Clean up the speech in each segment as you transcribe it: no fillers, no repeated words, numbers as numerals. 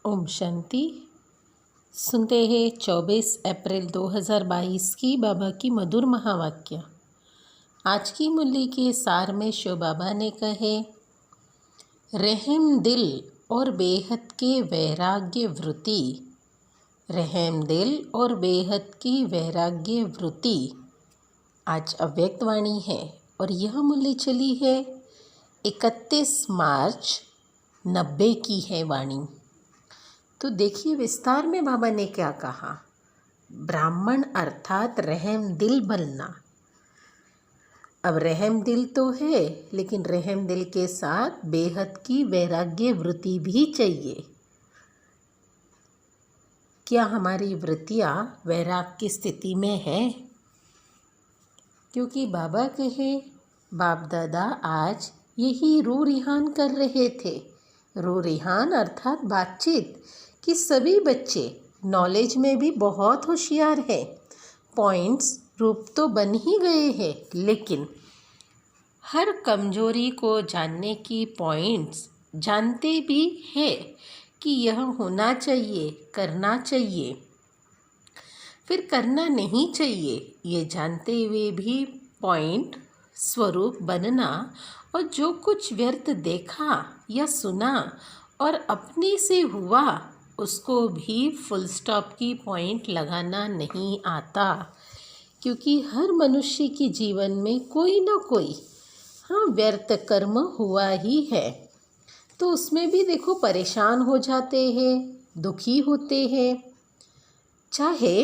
ओम शांति। सुनते हैं 24 अप्रैल 2022 की बाबा की मधुर महावाक्य। आज की मुरली के सार में शिव बाबा ने कहे, रहम दिल और बेहद के वैराग्य वृत्ति, रहम दिल और बेहद की वैराग्य वृत्ति। आज अव्यक्त वाणी है और यह मुरली चली है 31 मार्च 90 की है वाणी। तो देखिए विस्तार में बाबा ने क्या कहा। ब्राह्मण अर्थात रहम दिल बनना। अब रहम दिल तो है, लेकिन रहम दिल के साथ बेहद की वैराग्य वृत्ति भी चाहिए। क्या हमारी वृत्तियाँ वैराग की स्थिति में है? क्योंकि बाबा कहे, बाप दादा आज यही रू रिहान कर रहे थे। रू रिहान अर्थात बातचीत कि सभी बच्चे नॉलेज में भी बहुत होशियार है। पॉइंट्स रूप तो बन ही गए हैं, लेकिन हर कमजोरी को जानने की पॉइंट्स जानते भी है कि यह होना चाहिए, करना चाहिए, फिर करना नहीं चाहिए, ये जानते हुए भी पॉइंट स्वरूप बनना और जो कुछ व्यर्थ देखा या सुना और अपने से हुआ उसको भी फुल स्टॉप की पॉइंट लगाना नहीं आता। क्योंकि हर मनुष्य के जीवन में कोई ना कोई व्यर्थ कर्म हुआ ही है। तो उसमें भी देखो परेशान हो जाते हैं, दुखी होते हैं। चाहे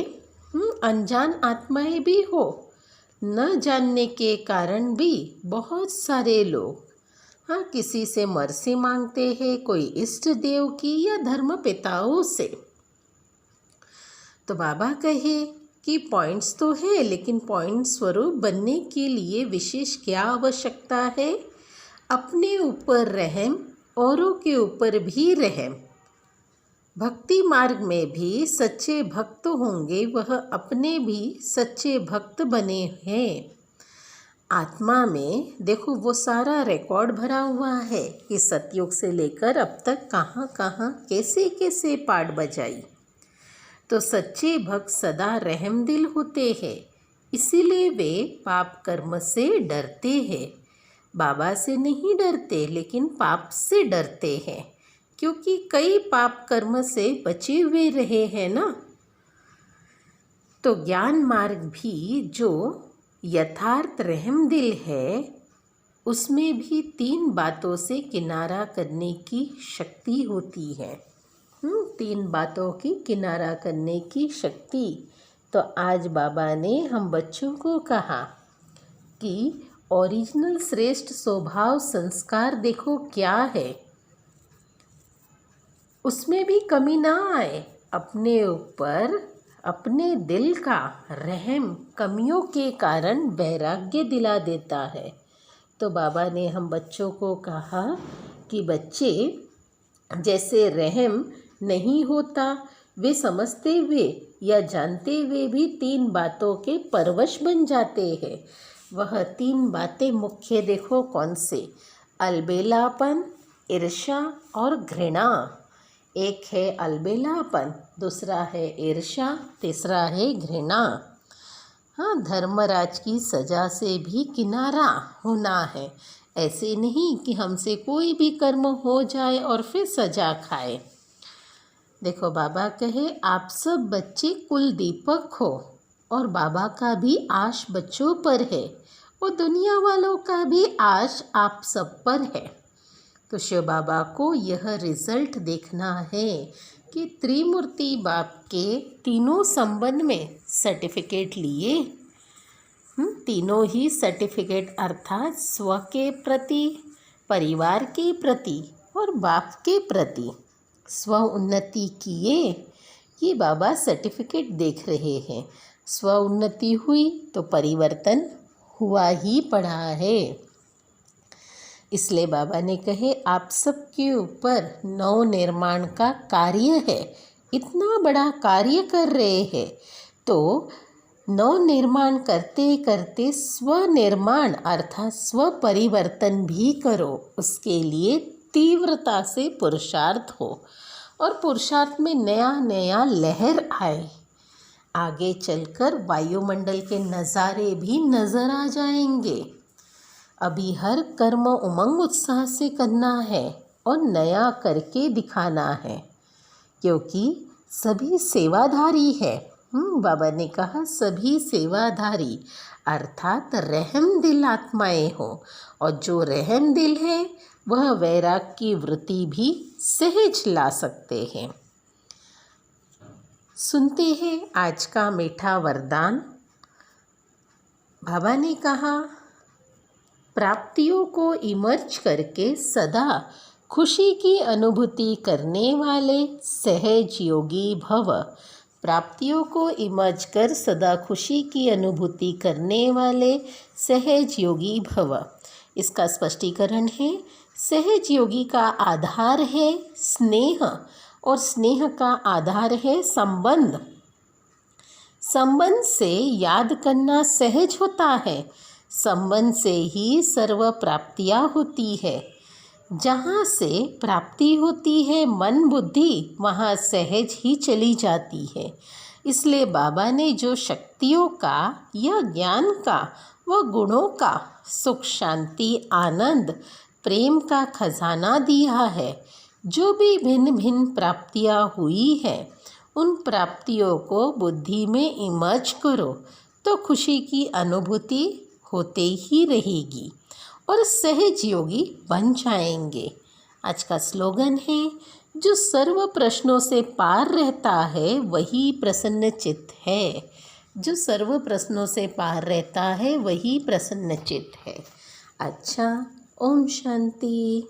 अनजान आत्माएं भी हो, न जानने के कारण भी बहुत सारे लोग किसी से मर्सी मांगते हैं, कोई इष्ट देव की या धर्म पिताओं से। तो बाबा कहे कि पॉइंट्स तो है, लेकिन पॉइंट स्वरूप बनने के लिए विशेष क्या आवश्यकता है? अपने ऊपर रहम, औरों के ऊपर भी रहम। भक्ति मार्ग में भी सच्चे भक्त होंगे, वह अपने भी सच्चे भक्त बने हैं। आत्मा में देखो वो सारा रिकॉर्ड भरा हुआ है कि सतयुग से लेकर अब तक कहाँ कहाँ कैसे कैसे पाठ बजाई। तो सच्चे भक्त सदा रहम दिल होते हैं, इसीलिए वे पाप कर्म से डरते हैं। बाबा से नहीं डरते, लेकिन पाप से डरते हैं, क्योंकि कई पाप कर्म से बचे हुए रहे हैं ना। तो ज्ञान मार्ग भी जो यथार्थ रहम दिल है, उसमें भी 3 बातों से किनारा करने की शक्ति होती है। 3 बातों की किनारा करने की शक्ति। तो आज बाबा ने हम बच्चों को कहा कि ओरिजिनल श्रेष्ठ स्वभाव संस्कार देखो क्या है, उसमें भी कमी ना आए। अपने ऊपर अपने दिल का रहम कमियों के कारण वैराग्य दिला देता है। तो बाबा ने हम बच्चों को कहा कि बच्चे जैसे रहम नहीं होता, वे समझते हुए या जानते हुए भी 3 बातों के परवश बन जाते हैं। वह 3 बातें मुख्य देखो कौन से? अलबेलापन, ईर्ष्या और घृणा। एक है अलबेलापन, दूसरा है ईर्ष्या, तीसरा है घृणा। धर्मराज की सजा से भी किनारा होना है। ऐसे नहीं कि हमसे कोई भी कर्म हो जाए और फिर सजा खाए। देखो बाबा कहे, आप सब बच्चे कुल दीपक हो, और बाबा का भी आश बच्चों पर है, और दुनिया वालों का भी आश आप सब पर है। तो शिव बाबा को यह रिजल्ट देखना है कि त्रिमूर्ति बाप के तीनों संबंध में सर्टिफिकेट लिए। तीनों ही सर्टिफिकेट अर्थात स्व के प्रति, परिवार के प्रति और बाप के प्रति स्व उन्नति किए, ये बाबा सर्टिफिकेट देख रहे हैं। स्व उन्नति हुई तो परिवर्तन हुआ ही पड़ा है। इसलिए बाबा ने कहे, आप सबके ऊपर नव निर्माण का कार्य है। इतना बड़ा कार्य कर रहे हैं, तो नव निर्माण करते करते स्वनिर्माण अर्थात स्व परिवर्तन भी करो। उसके लिए तीव्रता से पुरुषार्थ हो। और पुरुषार्थ में नया नया लहर आए। आगे चलकर वायुमंडल के नज़ारे भी नज़र आ जाएंगे। अभी हर कर्म उमंग उत्साह से करना है और नया करके दिखाना है, क्योंकि सभी सेवाधारी है। बाबा ने कहा सभी सेवाधारी, अर्थात रहम दिल आत्माएं हो, और जो रहम दिल है वह वैराग की वृत्ति भी सहज ला सकते हैं। सुनते हैं आज का मीठा वरदान। बाबा ने कहा प्राप्तियों को इमर्ज करके सदा खुशी की अनुभूति करने वाले सहज योगी भव। प्राप्तियों को इमर्ज कर सदा खुशी की अनुभूति करने वाले सहज योगी भव। इसका स्पष्टीकरण है, सहज योगी का आधार है स्नेह, और स्नेह का आधार है संबंध। संबंध से याद करना सहज होता है। संबंध से ही सर्व प्राप्तियाँ होती है। जहाँ से प्राप्ति होती है मन बुद्धि, वहाँ सहज ही चली जाती है। इसलिए बाबा ने जो शक्तियों का या ज्ञान का व गुणों का सुख शांति आनंद प्रेम का खजाना दिया है, जो भी भिन्न भिन्न प्राप्तियाँ हुई हैं, उन प्राप्तियों को बुद्धि में इमर्ज करो तो खुशी की अनुभूति होते ही रहेगी और सहज योगी बन जाएंगे। आज का स्लोगन है, जो सर्व प्रश्नों से पार रहता है वही प्रसन्न चित्त है। जो सर्व प्रश्नों से पार रहता है वही प्रसन्न चित्त है। अच्छा, ओम शांति।